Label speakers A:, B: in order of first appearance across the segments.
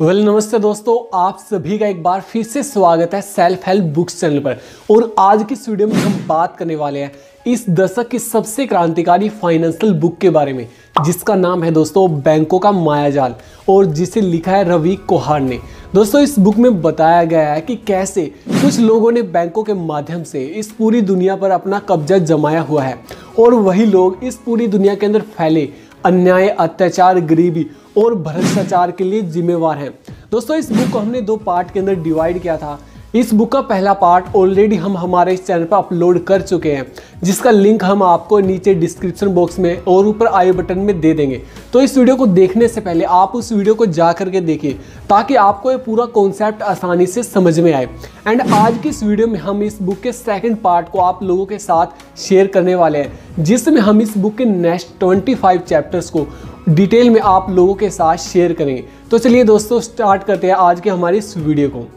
A: नमस्ते दोस्तों, आप सभी का एक बार फिर से स्वागत है सेल्फ हेल्प बुक्स चैनल पर। और आज की इस वीडियो में हम बात करने वाले हैं इस दशक की सबसे क्रांतिकारी फाइनेंशियल बुक के बारे में, जिसका नाम है दोस्तों बैंकों का मायाजाल, और जिसे लिखा है रवि कोहार ने। दोस्तों इस बुक में बताया गया है कि कैसे कुछ लोगों ने बैंकों के माध्यम से इस पूरी दुनिया पर अपना कब्जा जमाया हुआ है, और वही लोग इस पूरी दुनिया के अंदर फैले अन्याय, अत्याचार, गरीबी और भ्रष्टाचार के लिए जिम्मेवार हैं। दोस्तों इस बुक को हमने 2 पार्ट के अंदर डिवाइड किया था। इस बुक का पहला पार्ट ऑलरेडी हम हमारे इस चैनल पर अपलोड कर चुके हैं, जिसका लिंक हम आपको नीचे डिस्क्रिप्शन बॉक्स में और ऊपर आई बटन में दे देंगे। तो इस वीडियो को देखने से पहले आप उस वीडियो को जा करके देखिए, ताकि आपको ये पूरा कॉन्सेप्ट आसानी से समझ में आए। एंड आज की इस वीडियो में हम इस बुक के सेकंड पार्ट को आप लोगों के साथ शेयर करने वाले हैं, जिसमें हम इस बुक के नेक्स्ट 25 चैप्टर्स को डिटेल में आप लोगों के साथ शेयर करेंगे। तो चलिए दोस्तों स्टार्ट करते हैं आज के हमारी इस वीडियो को।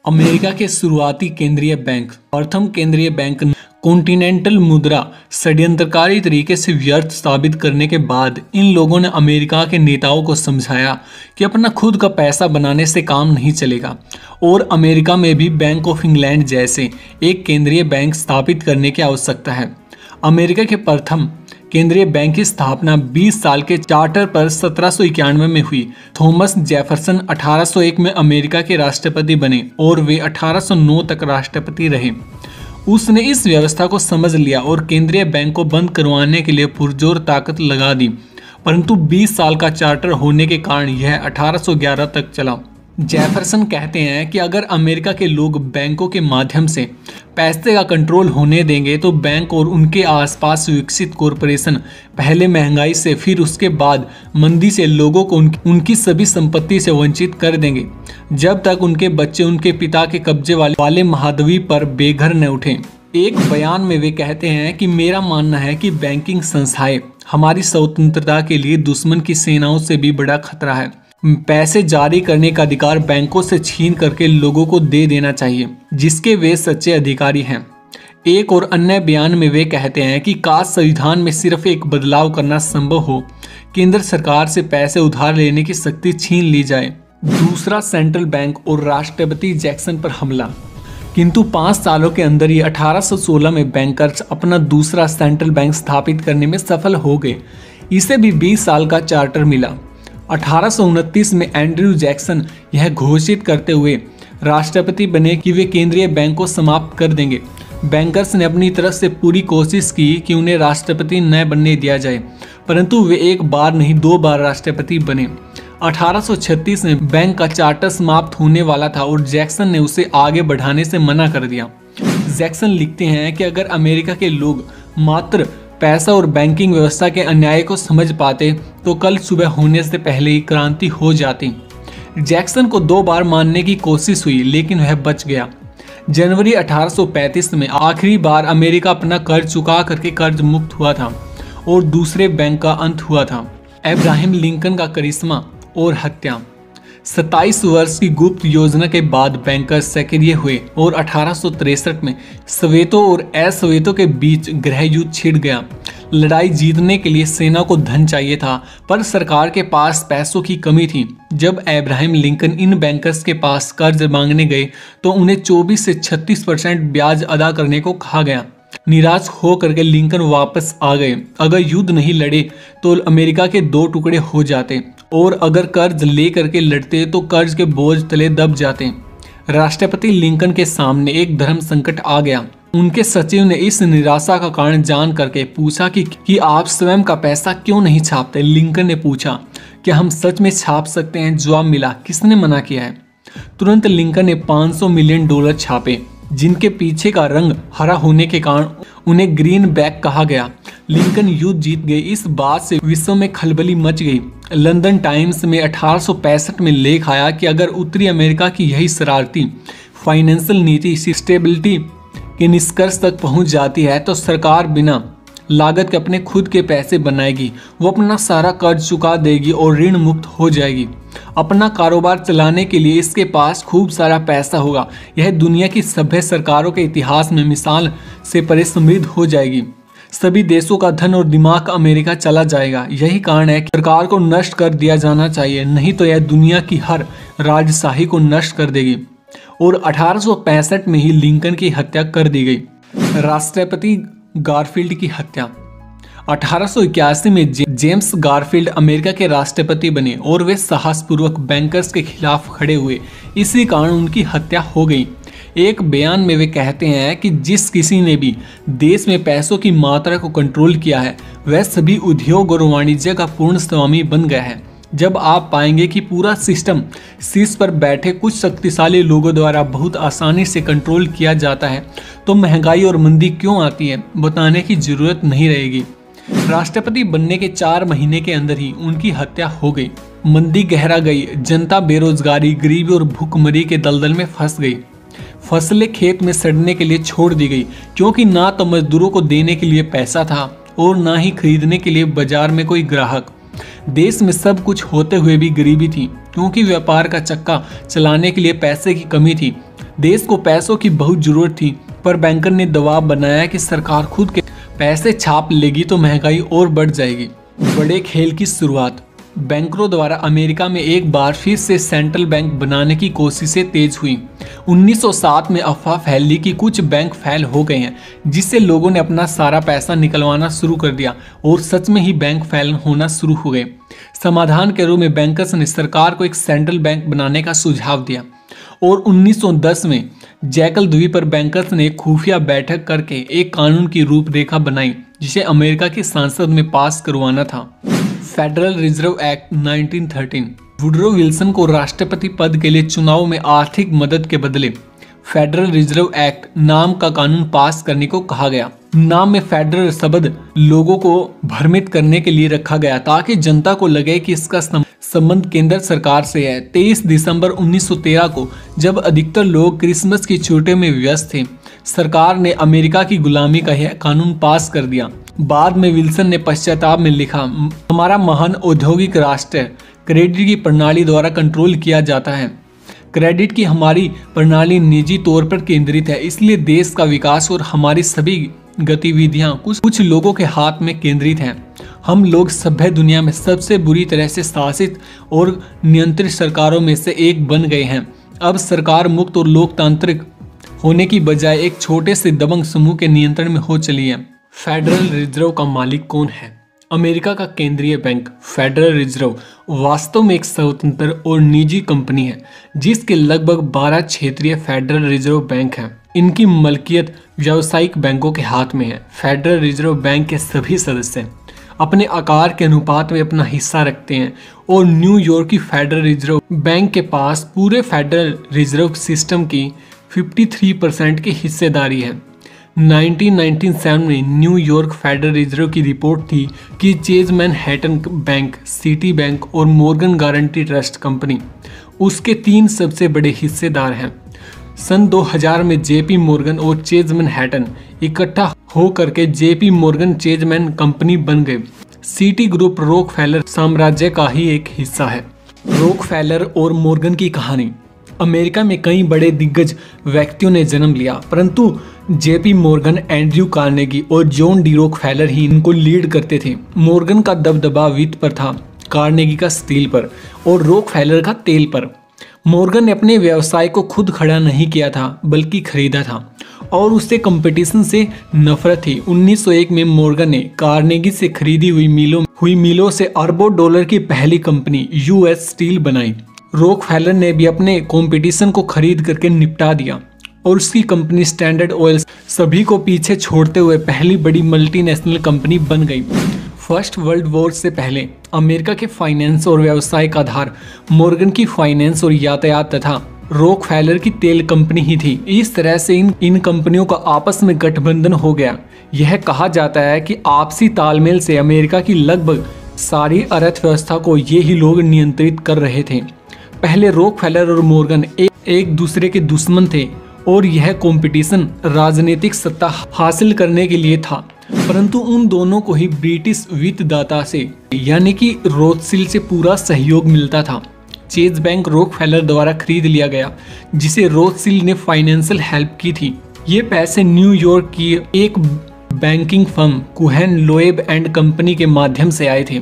B: अमेरिका के शुरुआती केंद्रीय बैंक, प्रथम केंद्रीय बैंक कॉन्टिनेंटल मुद्रा षड्यंत्रकारी तरीके से व्यर्थ साबित करने के बाद इन लोगों ने अमेरिका के नेताओं को समझाया कि अपना खुद का पैसा बनाने से काम नहीं चलेगा और अमेरिका में भी बैंक ऑफ इंग्लैंड जैसे एक केंद्रीय बैंक स्थापित करने की आवश्यकता है। अमेरिका के प्रथम केंद्रीय बैंक की स्थापना 20 साल के चार्टर पर 1791 में हुई। थॉमस जेफरसन 1801 में अमेरिका के राष्ट्रपति बने और वे 1809 तक राष्ट्रपति रहे। उसने इस व्यवस्था को समझ लिया और केंद्रीय बैंक को बंद करवाने के लिए पुरजोर ताकत लगा दी, परंतु 20 साल का चार्टर होने के कारण यह 1811 तक चला। जेफरसन कहते हैं कि अगर अमेरिका के लोग बैंकों के माध्यम से पैसे का कंट्रोल होने देंगे तो बैंक और उनके आसपास विकसित कॉरपोरेशन पहले महंगाई से, फिर उसके बाद मंदी से लोगों को उनकी सभी संपत्ति से वंचित कर देंगे, जब तक उनके बच्चे उनके पिता के कब्जे वाले महाद्वीप पर बेघर न उठें। एक बयान में वे कहते हैं कि मेरा मानना है कि बैंकिंग संस्थाएं हमारी स्वतंत्रता के लिए दुश्मन की सेनाओं से भी बड़ा खतरा है। पैसे जारी करने का अधिकार बैंकों से छीन करके लोगों को दे देना चाहिए, जिसके वे सच्चे अधिकारी हैं। एक और अन्य बयान में वे कहते हैं कि काश संविधान में सिर्फ एक बदलाव करना संभव हो, केंद्र सरकार से पैसे उधार लेने की शक्ति छीन ली जाए। दूसरा सेंट्रल बैंक और राष्ट्रपति जैक्सन पर हमला। किंतु 5 सालों के अंदर ही 1816 में बैंकर्स अपना दूसरा सेंट्रल बैंक स्थापित करने में सफल हो गए। इसे भी 20 साल का चार्टर मिला। 1829 में एंड्रयू जैक्सन यह घोषित करते हुए राष्ट्रपति बने कि वे केंद्रीय बैंक को समाप्त कर देंगे। बैंकर्स ने अपनी तरफ से पूरी कोशिश की कि उन्हें राष्ट्रपति न बनने दिया जाए, परंतु वे एक बार नहीं 2 बार राष्ट्रपति बने। 1836 में बैंक का चार्टर समाप्त होने वाला था और जैक्सन ने उसे आगे बढ़ाने से मना कर दिया। जैक्सन लिखते हैं कि अगर अमेरिका के लोग मात्र पैसा और बैंकिंग व्यवस्था के अन्याय को समझ पाते तो कल सुबह होने से पहले ही क्रांति हो जाती। जैक्सन को 2 बार मारने की कोशिश हुई, लेकिन वह बच गया। जनवरी 1835 में आखिरी बार अमेरिका अपना कर्ज चुका करके कर्ज मुक्त हुआ था और दूसरे बैंक का अंत हुआ था। अब्राहम लिंकन का करिश्मा और हत्या। 27 वर्ष की गुप्त योजना के बाद बैंकर्स सक्रिय हुए और 1863 में सवेतों और असवेतों के बीच गृह युद्ध छिड़ गया। लड़ाई जीतने के लिए सेना को धन चाहिए था, पर सरकार के पास पैसों की कमी थी। जब अब्राहम लिंकन इन बैंकर्स के पास कर्ज मांगने गए तो उन्हें 24 से 36% ब्याज अदा करने को कहा गया। निराश होकर के लिंकन वापस आ गए। अगर युद्ध नहीं लड़े तो अमेरिका के 2 टुकड़े हो जाते, और अगर कर्ज ले करके लड़ते तो कर्ज के बोझ तले दब जाते। राष्ट्रपति लिंकन के सामने एक धर्म संकट आ गया। उनके सचिव ने इस निराशा का कारण जान करके पूछा कि आप स्वयं का पैसा क्यों नहीं छापते। लिंकन ने पूछा कि हम सच में छाप सकते हैं। जवाब मिला, किसने मना किया है। तुरंत लिंकन ने $500 मिलियन छापे, जिनके पीछे का रंग हरा होने के कारण उन्हें ग्रीन बैक कहा गया। लिंकन युद्ध जीत गए। इस बात से विश्व में खलबली मच गई। लंदन टाइम्स में 1865 में लेख आया कि अगर उत्तरी अमेरिका की यही शरारती फाइनेंशियल नीति स्टेबिलिटी के निष्कर्ष तक पहुंच जाती है तो सरकार बिना लागत के अपने खुद के पैसे बनाएगी, वो अपना सारा कर्ज चुका देगी और ऋण मुक्त हो जाएगी। अपना कारोबार चलाने के लिए इसके पास खूब सारा पैसा होगा। यह दुनिया की सभ्य सरकारों के इतिहास में मिसाल से परे समृद्ध हो जाएगी। सभी देशों का धन और दिमाग अमेरिका चला जाएगा। यही कारण है कि सरकार को नष्ट कर दिया जाना चाहिए, नहीं तो यह दुनिया की हर राजशाही को नष्ट कर देगी। और 1865 में ही लिंकन की हत्या कर दी गई। राष्ट्रपति गारफील्ड की हत्या। 1881 में जेम्स गारफील्ड अमेरिका के राष्ट्रपति बने और वे साहसपूर्वक बैंकर्स के खिलाफ खड़े हुए, इसी कारण उनकी हत्या हो गई। एक बयान में वे कहते हैं कि जिस किसी ने भी देश में पैसों की मात्रा को कंट्रोल किया है वह सभी उद्योग और वाणिज्य का पूर्ण स्वामी बन गया है। जब आप पाएंगे कि पूरा सिस्टम शीर्ष पर बैठे कुछ शक्तिशाली लोगों द्वारा बहुत आसानी से कंट्रोल किया जाता है तो महंगाई और मंदी क्यों आती है बताने की जरूरत नहीं रहेगी। राष्ट्रपति बनने के 4 महीने के अंदर ही उनकी हत्या हो गई। मंदी गहरा गई, जनता बेरोजगारी, गरीबी और भूखमरी के दलदल में फंस गई। फसलें खेत में सड़ने के लिए छोड़ दी गई क्योंकि ना तो मजदूरों को देने के लिए पैसा था और ना ही खरीदने के लिए बाजार में कोई ग्राहक। देश में सब कुछ होते हुए भी गरीबी थी क्योंकि व्यापार का चक्का चलाने के लिए पैसे की कमी थी। देश को पैसों की बहुत जरूरत थी, पर बैंकर ने दबाव बनाया कि सरकार खुद के पैसे छाप लेगी तो महंगाई और बढ़ जाएगी। बड़े खेल की शुरुआत। बैंकरों द्वारा अमेरिका में एक बार फिर से सेंट्रल बैंक बनाने की कोशिशें तेज हुई। 1907 में अफवाह फैली कि कुछ बैंक फेल हो गए हैं, जिससे लोगों ने अपना सारा पैसा निकलवाना शुरू कर दिया और सच में ही बैंक फेल होना शुरू हो गए। समाधान के रूप में बैंकर्स ने सरकार को एक सेंट्रल बैंक बनाने का सुझाव दिया और 1910 में जैकल द्वीप पर बैंकर्स ने खुफिया बैठक करके एक कानून की रूपरेखा बनाई जिसे अमेरिका की संसद में पास करवाना था। Federal reserve act 1913। Woodrow Wilson को राष्ट्रपति पद के लिए चुनाव में आर्थिक मदद के बदले फेडरल रिजर्व एक्ट नाम का कानून पास करने को कहा गया। नाम में फेडरल शब्द लोगों को भ्रमित करने के लिए रखा गया ताकि जनता को लगे कि इसका संबंध केंद्र सरकार से है। 23 दिसंबर 1913 को जब अधिकतर लोग क्रिसमस की छुट्टियों में व्यस्त थे, सरकार ने अमेरिका की गुलामी का यह कानून पास कर दिया। बाद में विल्सन ने पश्चाताप में लिखा, हमारा महान औद्योगिक राष्ट्र क्रेडिट की प्रणाली द्वारा कंट्रोल किया जाता है। क्रेडिट की हमारी प्रणाली निजी तौर पर केंद्रित है, इसलिए देश का विकास और हमारी सभी गतिविधियां कुछ लोगों के हाथ में केंद्रित हैं। हम लोग सभ्य दुनिया में सबसे बुरी तरह से शासित और नियंत्रित सरकारों में से एक बन गए हैं। अब सरकार मुक्त और लोकतांत्रिक होने की बजाय एक छोटे से दबंग समूह के नियंत्रण में हो चली है। फेडरल रिजर्व का मालिक कौन है? अमेरिका का केंद्रीय बैंक फेडरल रिजर्व वास्तव में एक स्वतंत्र और निजी कंपनी है जिसके लगभग 12 क्षेत्रीय फेडरल रिजर्व बैंक हैं। इनकी मलकियत व्यावसायिक बैंकों के हाथ में है। फेडरल रिजर्व बैंक के सभी सदस्य अपने आकार के अनुपात में अपना हिस्सा रखते हैं और न्यूयॉर्क की फेडरल रिजर्व बैंक के पास पूरे फेडरल रिजर्व सिस्टम की 53% की हिस्सेदारी है। 1997 में न्यूयॉर्क फेडरल रिजर्व की रिपोर्ट थी कि chase Manhattan bank, city bank और मॉर्गन गारंटी ट्रस्ट कंपनी उसके 3 सबसे बड़े हिस्सेदार हैं। सन 2000 में जेपी मॉर्गन और चेज मैनहट्टन इकट्ठा होकर के JP Morgan chase man company बन गए। सिटी ग्रुप रॉकफेलर साम्राज्य का ही एक हिस्सा है। रॉकफेलर और मॉर्गन की कहानी। अमेरिका में कई बड़े दिग्गज व्यक्तियों ने जन्म लिया, परंतु जेपी मॉर्गन, एंड्रयू कार्नेगी और जॉन डी रॉकफेलर ही इनको लीड करते थे। मॉर्गन का दबदबा वित्त पर था, कार्नेगी का स्टील पर और रॉकफेलर का तेल पर। मॉर्गन ने अपने व्यवसाय को खुद खड़ा नहीं किया था बल्कि खरीदा था और उससे कंपटीशन से नफरत थी। 1901 में मॉर्गन ने कार्नेगी से खरीदी हुई मिलों से अरबों डॉलर की पहली कंपनी यूएस स्टील बनाई। रॉकफेलर ने भी अपने कंपटीशन को खरीद करके निपटा दिया और उसकी कंपनी स्टैंडर्ड ऑयल सभी को पीछे छोड़ते हुए पहली बड़ी मल्टीनेशनल कंपनी बन गई। फर्स्ट वर्ल्ड वॉर से पहले अमेरिका के फाइनेंस और व्यवसाय का आधार मॉर्गन की फाइनेंस और यातायात तथा रॉकफेलर की तेल कंपनी ही थी। इस तरह से इन कंपनियों का आपस में गठबंधन हो गया। यह कहा जाता है कि आपसी तालमेल से अमेरिका की लगभग सारी अर्थव्यवस्था को ये ही लोग नियंत्रित कर रहे थे। पहले रॉकफेलर और मॉर्गन एक दूसरे के दुश्मन थे और यह कंपटीशन राजनीतिक सत्ता हासिल करने के लिए था, परंतु उन दोनों को ही ब्रिटिश वित्तदाता से यानी कि रोथशिल्ड से पूरा सहयोग मिलता था। चेज बैंक रॉकफेलर द्वारा खरीद लिया गया जिसे रोथशिल्ड ने फाइनेंशियल हेल्प की थी। ये पैसे न्यूयॉर्क की एक banking firm Kuhn Loeb and company के माध्यम से आए थे,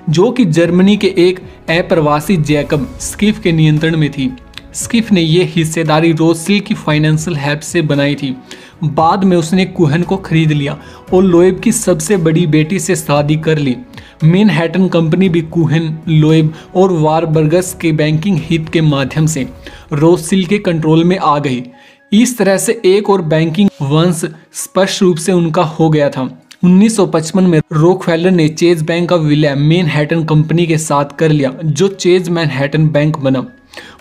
B: जो कि जर्मनी के एक अप्रवासी जैकब स्किफ के नियंत्रण में थी। स्किफ ने यह हिस्सेदारी रोथस्चिल्ड की फाइनेंशियल हेल्प से बनाई थी। बाद में उसने कुहेन को खरीद लिया और लोएब की सबसे बड़ी बेटी से शादी कर ली। मैनहट्टन कंपनी भी कुहेन, लोएब और वारबर्गस के बैंकिंग हित के माध्यम से रोथस्चिल्ड के कंट्रोल में आ गई। इस तरह से एक और बैंकिंग वंश स्पष्ट रूप से उनका हो गया था। 1955 में रॉकफेलर ने चेज बैंक का विलय मैनहट्टन कंपनी के साथ कर लिया, जो चेज मैनहट्टन बैंक बना।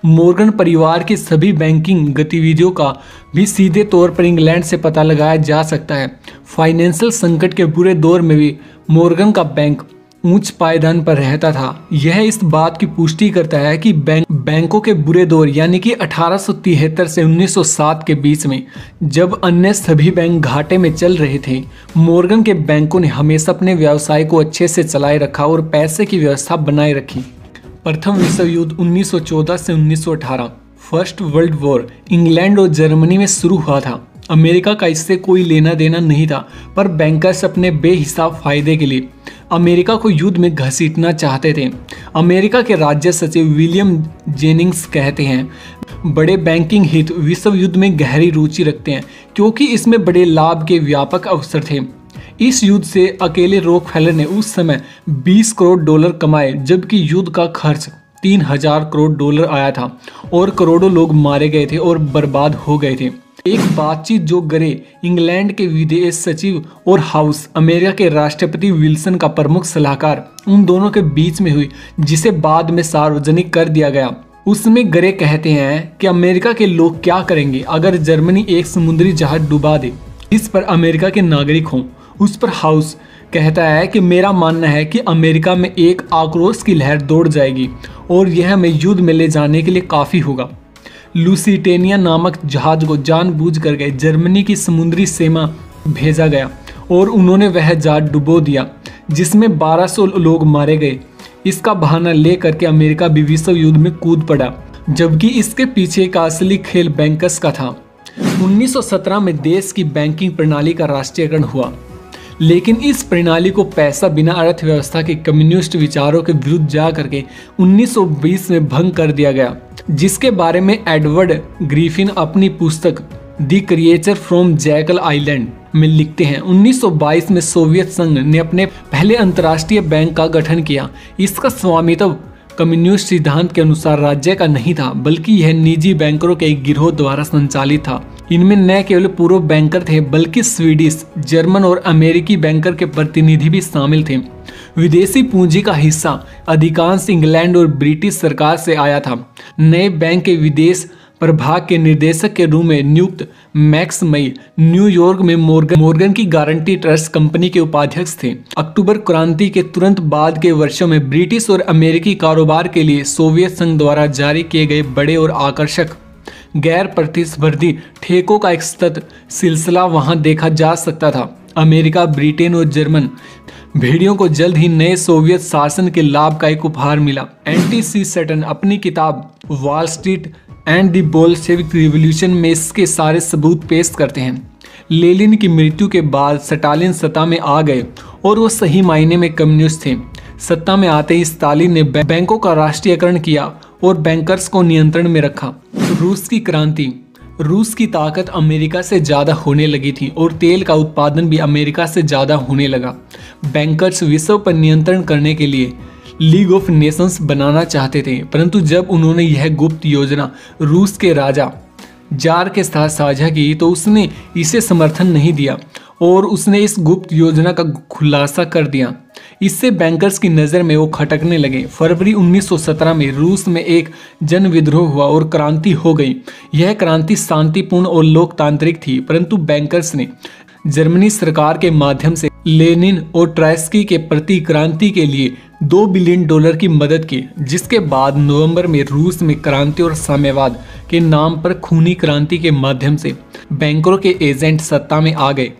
B: मॉर्गन परिवार की सभी बैंकिंग गतिविधियों का भी सीधे तौर पर इंग्लैंड से पता लगाया जा सकता है। फाइनेंशियल संकट के बुरे दौर में भी मॉर्गन का बैंक उच्च पायदान पर रहता था। यह इस बात की पुष्टि करता है कि बैंकों के बुरे दौर यानी कि 1873 से 1907 के बीच में, जब अन्य सभी बैंक घाटे में चल रहे थे, मॉर्गन के बैंकों ने हमेशा अपने व्यवसाय को अच्छे से चलाए रखा और पैसे की व्यवस्था बनाए रखी। प्रथम विश्व युद्ध 1914 से 1918, फर्स्ट वर्ल्ड वॉर इंग्लैंड और जर्मनी में शुरू हुआ था। अमेरिका का इससे कोई लेना देना नहीं था, पर बैंकर्स अपने बेहिसाब फायदे के लिए अमेरिका को युद्ध में घसीटना चाहते थे। अमेरिका के राज्य सचिव विलियम जेनिंग्स कहते हैं, बड़े बैंकिंग हित विश्व युद्ध में गहरी रुचि रखते हैं क्योंकि इसमें बड़े लाभ के व्यापक अवसर थे। इस युद्ध से अकेले रॉकफेलर ने उस समय 20 करोड़ डॉलर कमाए, जबकि युद्ध का खर्च 3000 करोड़ डॉलर आया था और करोड़ों लोग मारे गए थे और बर्बाद हो गए थे। एक बातचीत जो ग्रे, इंग्लैंड के विदेश सचिव, और हाउस, अमेरिका के राष्ट्रपति विल्सन का प्रमुख सलाहकार, उन दोनों के बीच में हुई, जिसे बाद में सार्वजनिक कर दिया गया। उसमें ग्रे कहते हैं कि अमेरिका के लोग क्या करेंगे अगर जर्मनी एक समुद्री जहाज डुबा दे इस पर अमेरिका के नागरिक हों। उस पर हाउस कहता है कि मेरा मानना है कि अमेरिका में एक आक्रोश की लहर दौड़ जाएगी और यह हमें युद्ध में ले जाने के लिए काफ़ी होगा। लुसिटेनिया नामक जहाज को जानबूझकर गए जर्मनी की समुद्री सीमा भेजा गया और उन्होंने वह जहाज डुबो दिया, जिसमें 1200 लोग मारे गए। इसका बहाना लेकर के अमेरिका भी विश्व युद्ध में कूद पड़ा, जबकि इसके पीछे का असली खेल बैंकर्स का था। 1917 में देश की बैंकिंग प्रणाली का राष्ट्रीयकरण हुआ, लेकिन इस प्रणाली को पैसा बिना अर्थव्यवस्था के कम्युनिस्ट विचारों के विरुद्ध जा करके 1920 में भंग कर दिया गया, जिसके बारे में एडवर्ड ग्रिफिन अपनी पुस्तक the creature from jackal island में लिखते हैं। 1922 में सोवियत संघ ने अपने पहले अंतर्राष्ट्रीय बैंक का गठन किया। इसका स्वामित्व कम्युनिस्ट सिद्धांत के अनुसार राज्य का नहीं था, बल्कि यह निजी बैंकरों के एक गिरोह द्वारा संचालित था। इनमें न केवल पूर्व बैंकर थे, बल्कि स्वीडिश, जर्मन और अमेरिकी बैंकर के प्रतिनिधि भी शामिल थे। विदेशी पूंजी का हिस्सा अधिकांश इंग्लैंड और ब्रिटिश सरकार से आया था। नए बैंक के विदेश प्रभाग के निर्देशक के रूप में नियुक्त मैक्स मई न्यूयॉर्क में मॉर्गन की गारंटी ट्रस्ट कंपनी के उपाध्यक्ष थे। अक्टूबर क्रांति के तुरंत बाद के वर्षों में ब्रिटिश और अमेरिकी कारोबार के लिए सोवियत संघ द्वारा जारी किए गए बड़े और आकर्षक गैर प्रतिस्पर्धी ठेकों का एक सतत सिलसिला वहां देखा जा सकता था। अमेरिका, ब्रिटेन और जर्मन भेड़ियों को जल्द ही नए सोवियत शासन के लाभ का एक उपहार मिला। एंटी सी सटन अपनी किताब wall street and the Bolshevik revolution में इसके सारे सबूत पेश करते हैं। लेनिन की मृत्यु के बाद स्टालिन सत्ता में आ गए और वो सही मायने में कम्युनिस्ट थे। सत्ता में आते ही स्टालिन ने बैंकों का राष्ट्रीयकरण किया और बैंकर्स को नियंत्रण में रखा। रूस की क्रांति, रूस की ताकत अमेरिका से ज़्यादा होने लगी थी और तेल का उत्पादन भी अमेरिका से ज़्यादा होने लगा। बैंकर्स विश्व पर नियंत्रण करने के लिए लीग ऑफ नेशंस बनाना चाहते थे, परंतु जब उन्होंने यह गुप्त योजना रूस के राजा जार के साथ साझा की तो उसने इसे समर्थन नहीं दिया और उसने इस गुप्त योजना का खुलासा कर दिया। इससे बैंकर्स की नज़र में वो खटकने लगे। फरवरी 1917 में रूस में एक जन विद्रोह हुआ और क्रांति हो गई। यह क्रांति शांतिपूर्ण और लोकतांत्रिक थी, परंतु बैंकर्स ने जर्मनी सरकार के माध्यम से लेनिन और ट्राइस्की के प्रति क्रांति के लिए $2 बिलियन की मदद की, जिसके बाद नवंबर में रूस में क्रांति और साम्यवाद के नाम पर खूनी क्रांति के माध्यम से बैंकरों के एजेंट सत्ता में आ गए।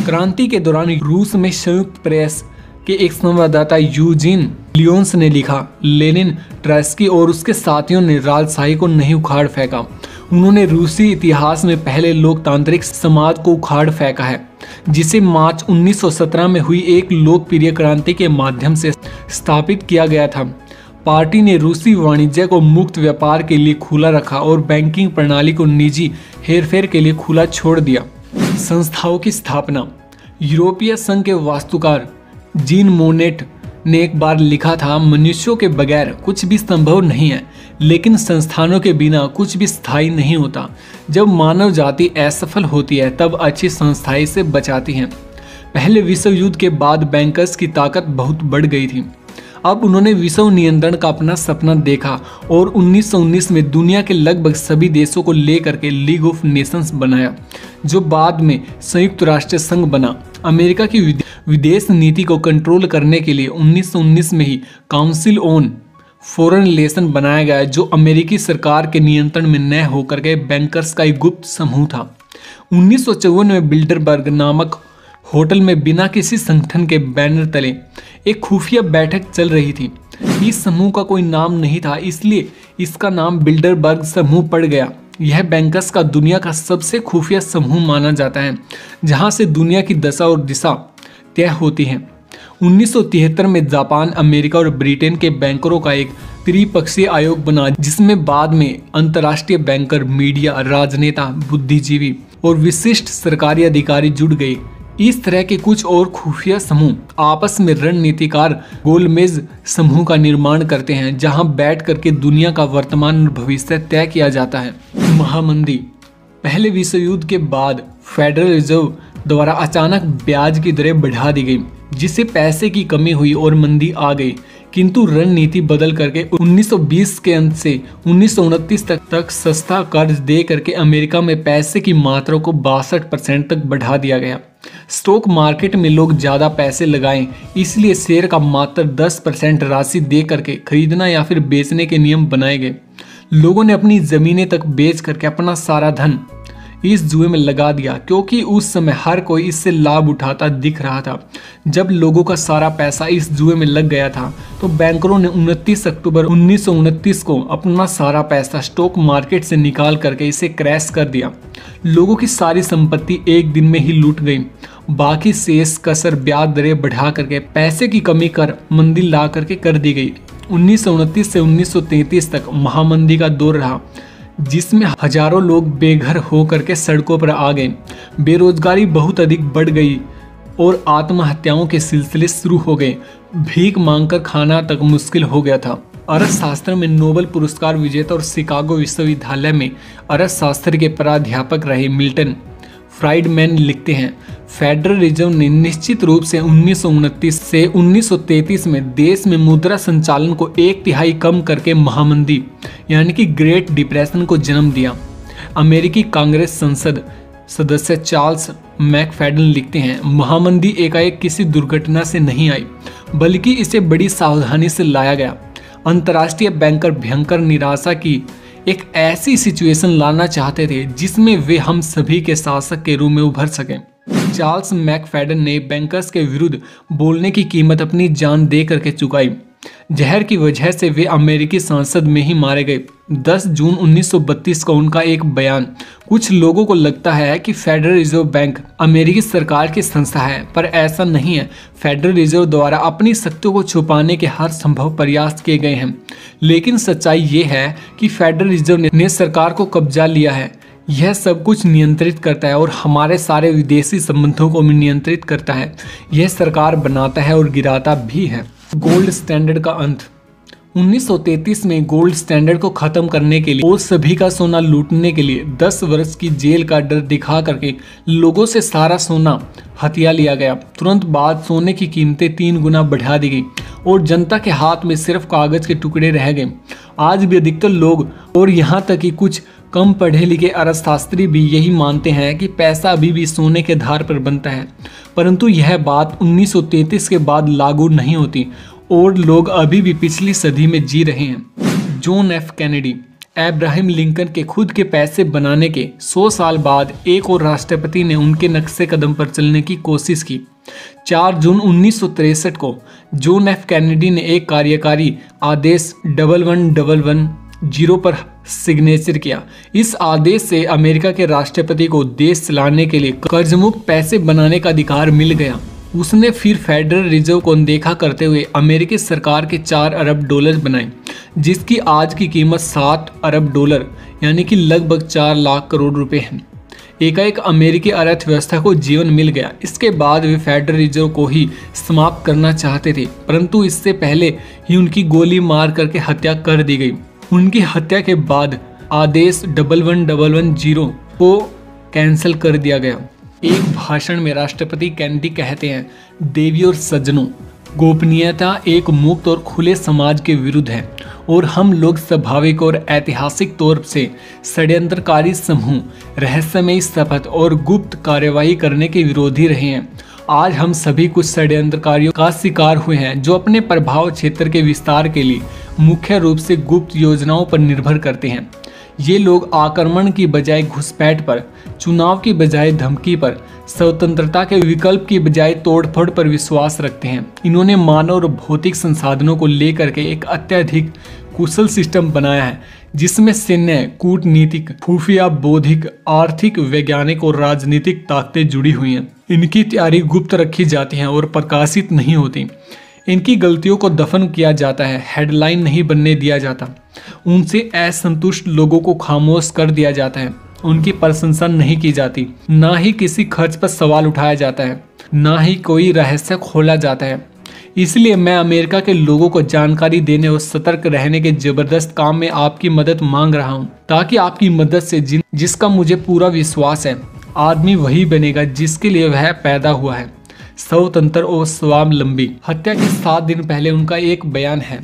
B: क्रांति के दौरान रूस में संयुक्त प्रेस के एक संवाददाता यूजीन लियोन्स ने लिखा, लेनिन, ट्राइस्की और उसके साथियों ने राजशाही को नहीं उखाड़ फेंका, उन्होंने रूसी इतिहास में पहले लोकतांत्रिक समाज को उखाड़ फेंका है, जिसे मार्च 1917 में हुई एक लोकप्रिय क्रांति के माध्यम से स्थापित किया गया था। पार्टी ने रूसी वाणिज्य को मुक्त व्यापार के लिए खुला रखा और बैंकिंग प्रणाली को निजी हेरफेर के लिए खुला छोड़ दिया। संस्थाओं की स्थापना। यूरोपीय संघ के वास्तुकार जीन मोनेट ने एक बार लिखा था, मनुष्यों के बगैर कुछ भी संभव नहीं है, लेकिन संस्थानों के बिना कुछ भी स्थायी नहीं होता। जब मानव जाति असफल होती है तब अच्छी संस्थाएं इसे बचाती हैं। पहले विश्व युद्ध के बाद बैंकर्स की ताकत बहुत बढ़ गई थी। अब उन्होंने विश्व नियंत्रण का अपना सपना देखा और 1919 में दुनिया के लगभग सभी देशों को लेकर के लीग ऑफ नेशंस बनाया, जो बाद में संयुक्त राष्ट्र संघ बना। अमेरिका की विदेश नीति को कंट्रोल करने के लिए 1919 में ही काउंसिल ऑन फॉरेन रिलेशन बनाया गया, जो अमेरिकी सरकार के नियंत्रण में न होकर के बैंकर्स का एक गुप्त समूह था। 1954 में बिल्डरबर्ग नामक होटल में बिना किसी संगठन के बैनर तले एक खुफिया बैठक चल रही थी। इस समूह का कोई नाम नहीं था, इसलिए इसका नाम बिल्डरबर्ग समूह पड़ गया। यह बैंकर्स का दुनिया का सबसे खुफिया समूह माना जाता है, जहां से दुनिया की दशा और दिशा तय होती है। 1973 में जापान, अमेरिका और ब्रिटेन के बैंकरों का एक त्रिपक्षीय आयोग बना, जिसमें बाद में अंतर्राष्ट्रीय बैंकर, मीडिया, राजनेता, बुद्धिजीवी और विशिष्ट सरकारी अधिकारी जुड़ गए। इस तरह के कुछ और खुफिया समूह आपस में रणनीतिकार गोलमेज समूह का निर्माण करते हैं, जहां बैठ करके दुनिया का वर्तमान और भविष्य तय किया जाता है। महामंदी। पहले विश्व युद्ध के बाद फेडरल रिजर्व द्वारा अचानक ब्याज की दरें बढ़ा दी गई, जिससे पैसे की कमी हुई और मंदी आ गई। किंतु रणनीति बदल करके 1920 के अंत से 1929 तक सस्ता कर्ज दे करके अमेरिका में पैसे की मात्रा को 62% तक बढ़ा दिया गया। स्टॉक मार्केट में लोग ज़्यादा पैसे लगाएं, इसलिए शेयर का मात्र 10% राशि दे करके खरीदना या फिर बेचने के नियम बनाए गए। लोगों ने अपनी ज़मीनें तक बेच करके अपना सारा धन इस जुए में लगा दिया, क्योंकि उस समय हर कोई इससे लाभ उठाता दिख रहा था। जब लोगों का सारा पैसा इस जुए में लग गया था, तो बैंकरों ने 29 अक्टूबर 1929 को अपना सारा पैसा स्टॉक मार्केट से निकाल करके इसे क्रैश कर दिया। लोगों की सारी संपत्ति एक दिन में ही लूट गई। बाकी शेष कसर ब्याज दरें बढ़ा करके पैसे की कमी कर मंदी ला करके कर दी गई। 1929 से 1933 तक महामंदी का दौर रहा, जिसमें हजारों लोग बेघर होकर के सड़कों पर आ गए। बेरोजगारी बहुत अधिक बढ़ गई और आत्महत्याओं के सिलसिले शुरू हो गए। भीख मांगकर खाना तक मुश्किल हो गया था। अर्थशास्त्र में नोबेल पुरस्कार विजेता और शिकागो विश्वविद्यालय में अर्थशास्त्र के प्राध्यापक रहे मिल्टन फ्राइडमैन लिखते हैं, फेडरल रिजर्व ने निश्चित रूप से 1929 से 1933 में देश में मुद्रा संचालन को 1/3 कम करके महामंदी यानी कि ग्रेट डिप्रेशन को जन्म दिया। अमेरिकी कांग्रेस संसद सदस्य चार्ल्स मैकफेडन लिखते हैं, महामंदी एकाएक किसी दुर्घटना से नहीं आई, बल्कि इसे बड़ी सावधानी से लाया गया। अंतर्राष्ट्रीय बैंकर भयंकर निराशा की एक ऐसी सिचुएशन लाना चाहते थे जिसमें वे हम सभी के शासक के रूप में उभर सकें। चार्ल्स मैकफेडन ने बैंकर्स के विरुद्ध बोलने की कीमत अपनी जान दे करके चुकाई। जहर की वजह से वे अमेरिकी संसद में ही मारे गए। 10 जून 1932 को उनका एक बयान। कुछ लोगों को लगता है कि फेडरल रिजर्व बैंक अमेरिकी सरकार की संस्था है, पर ऐसा नहीं है। फेडरल रिजर्व द्वारा अपनी शक्तियों को छुपाने के हर संभव प्रयास किए गए हैं, लेकिन सच्चाई ये है कि फेडरल रिजर्व ने सरकार को कब्जा लिया है। यह सब कुछ नियंत्रित करता है और हमारे सारे विदेशी संबंधों को भी नियंत्रित करता है। यह सरकार बनाता है और गिराता भी है। गोल्ड स्टैंडर्ड का अंत। 1933 में गोल्ड स्टैंडर्ड को खत्म करने के लिए और सभी का सोना लूटने के लिए 10 वर्ष की जेल का डर दिखा करके लोगों से सारा सोना हथिया लिया गया। तुरंत बाद सोने की कीमतें 3 गुना बढ़ा दी गई और जनता के हाथ में सिर्फ कागज के टुकड़े रह गए। आज भी अधिकतर लोग और यहाँ तक कि कुछ कम पढ़े लिखे अर्थशास्त्री भी यही मानते हैं कि पैसा अभी भी सोने के आधार पर बनता है, परंतु यह बात 1933 के बाद लागू नहीं होती और लोग अभी भी पिछली सदी में जी रहे हैं। John F Kennedy. Abraham Lincoln के खुद के पैसे बनाने के 100 साल बाद एक और राष्ट्रपति ने उनके नक्शे कदम पर चलने की कोशिश की। 4 जून 1963 को जॉन एफ कैनेडी ने एक कार्यकारी आदेश 1111 0 पर सिग्नेचर किया। इस आदेश से अमेरिका के राष्ट्रपति को देश चलाने के लिए कर्जमुक्त पैसे बनाने का अधिकार मिल गया। उसने फिर फेडरल रिजर्व को अनदेखा करते हुए अमेरिकी सरकार के 4 अरब डॉलर बनाए, जिसकी आज की कीमत 7 अरब डॉलर यानी कि लगभग 4 लाख करोड़ रुपए है। एकाएक अमेरिकी अर्थव्यवस्था को जीवन मिल गया। इसके बाद वे फेडरल रिजर्व को ही समाप्त करना चाहते थे, परंतु इससे पहले ही उनकी गोली मार करके हत्या कर दी गई। उनकी हत्या के बाद आदेश 11110 को कैंसिल कर दिया गया। एक भाषण में राष्ट्रपति केनेडी कहते हैं, देवी और सज्जनों, गोपनीयता एक मुक्त और खुले समाज के विरुद्ध है और हम लोग स्वाभाविक और ऐतिहासिक तौर से षड्यंत्रकारी समूह, रहस्यमयी शपथ और गुप्त कार्यवाही करने के विरोधी रहे हैं। आज हम सभी कुछ षड्यंत्रकारियों का शिकार हुए हैं जो अपने प्रभाव क्षेत्र के विस्तार के लिए मुख्य रूप से गुप्त योजनाओं पर निर्भर करते हैं। ये लोग आक्रमण की बजाय घुसपैठ पर, चुनाव की बजाय धमकी पर, स्वतंत्रता के विकल्प की बजाय तोड़फोड़ पर विश्वास रखते हैं। इन्होंने मानव और भौतिक संसाधनों को लेकर के एक अत्यधिक कुशल सिस्टम बनाया है, जिसमें सैन्य, कूटनीतिक, खुफिया, बौद्धिक, आर्थिक, वैज्ञानिक और राजनीतिक ताकतें जुड़ी हुई हैं। इनकी तैयारी गुप्त रखी जाती है और प्रकाशित नहीं होती। इनकी गलतियों को दफन किया जाता है, हेडलाइन नहीं बनने दिया जाता। उनसे असंतुष्ट लोगों को खामोश कर दिया जाता है। उनकी प्रशंसा नहीं की जाती, ना ही किसी खर्च पर सवाल उठाया जाता है, ना ही कोई रहस्य खोला जाता है। इसलिए मैं अमेरिका के लोगों को जानकारी देने और सतर्क रहने के जबरदस्त काम में आपकी मदद मांग रहा हूं, ताकि आपकी मदद से जिसका मुझे पूरा विश्वास है, आदमी वही बनेगा जिसके लिए वह पैदा हुआ है, स्वतंत्र और स्वावलंबी। हत्या के 7 दिन पहले उनका एक बयान है,